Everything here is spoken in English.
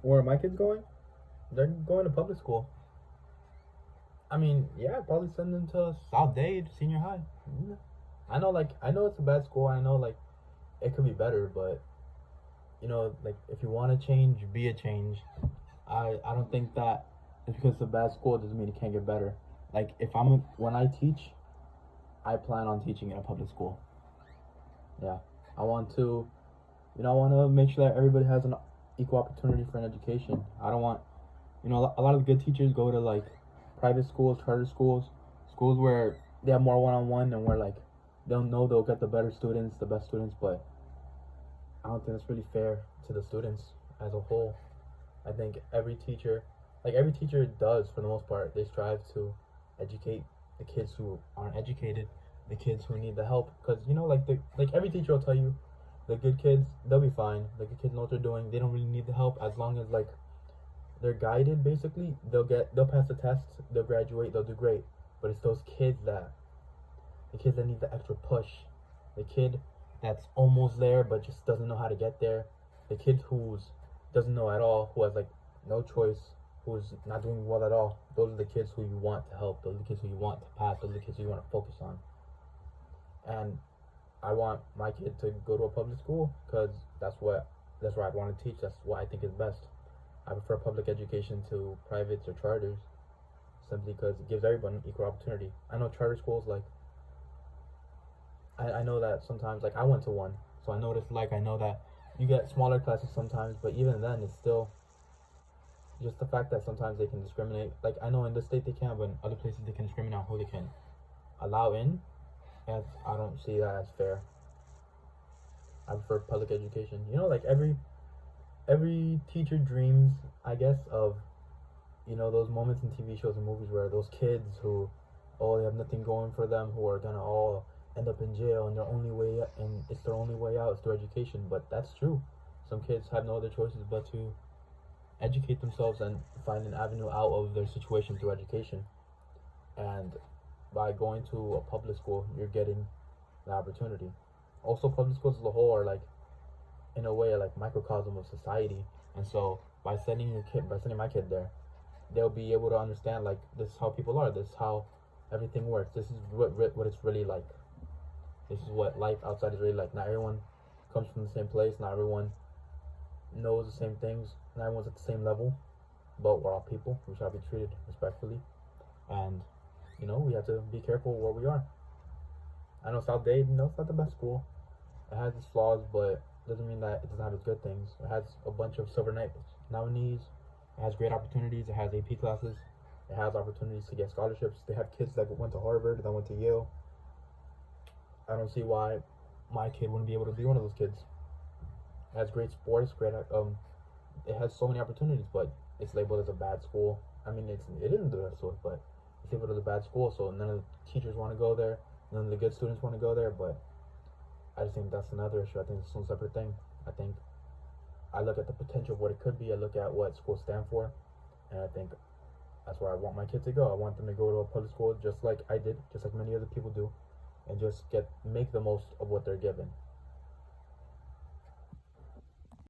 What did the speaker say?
Where are my kids going? They're going to public school. I mean, yeah, I'd probably send them to South Dade Senior High. Mm. I know it's a bad school. I know, like, it could be better, but like, if you want to change, be a change. I don't think that just because it's a bad school doesn't mean it can't get better. Like, when I teach, I plan on teaching in a public school. Yeah, I want to, I want to make sure that everybody has an equal opportunity for an education. I don't want, a lot of good teachers go to, like, private schools, charter schools, schools where they have more one-on-one and where, like, they'll know they'll get the better students, the best students, but I don't think that's really fair to the students as a whole. I think every teacher does for the most part, they strive to educate the kids who aren't educated, the kids who need the help. Because like every teacher will tell you, the good kids they'll be fine. The good kids know what they're doing. They don't really need the help as long as, like, they're guided. Basically, they'll pass the test, they'll graduate, they'll do great. But it's those kids that the kids that need the extra push, the kid that's almost there but just doesn't know how to get there, the kid who's doesn't know at all, who has, like, no choice, who's not doing well at all. Those are the kids who you want to help. Those are the kids who you want to pass. Those are the kids who you want to focus on. And I want my kid to go to a public school because that's where I want to teach. That's what I think is best. I prefer public education to privates or charters simply because it gives everyone equal opportunity. I know charter schools, like, I know that sometimes, like, I went to one, so I know what it's like. I know that you get smaller classes sometimes, but even then, it's still just the fact that sometimes they can discriminate. Like, I know in this state they can, but in other places they can discriminate on who they can allow in. And I don't see that as fair. I prefer public education. Like, every teacher dreams, I guess, of those moments in TV shows and movies where those kids who, oh, they have nothing going for them, who are gonna all end up in jail, and it's their only way out is through education. But that's true. Some kids have no other choices but to educate themselves and find an avenue out of their situation through education. And by going to a public school, you're getting the opportunity. Also, public schools as a whole are, like, in a way, like, microcosm of society. And so by sending my kid there, they'll be able to understand, like, this is how people are. This is how everything works. This is what it's really like. This is what life outside is really like. Not everyone comes from the same place. Not everyone knows the same things. Not everyone's at the same level. But we're all people. We shall be treated respectfully. And, we have to be careful where we are. I know South Dade, it's not the best school. It has its flaws, but doesn't mean that it doesn't have its good things. It has a bunch of silver nominees. It has great opportunities. It has AP classes. It has opportunities to get scholarships. They have kids that went to Harvard, that went to Yale. I don't see why my kid wouldn't be able to be one of those kids. It has great sports, it has so many opportunities, but it's labeled as a bad school. I mean, it isn't the best school, but it's labeled as a bad school, so none of the teachers want to go there. None of the good students want to go there, but I just think that's another issue. I think it's a separate thing. I think I look at the potential of what it could be. I look at what schools stand for, and I think that's where I want my kid to go. I want them to go to a public school just like I did, just like many other people do, and just make the most of what they're given.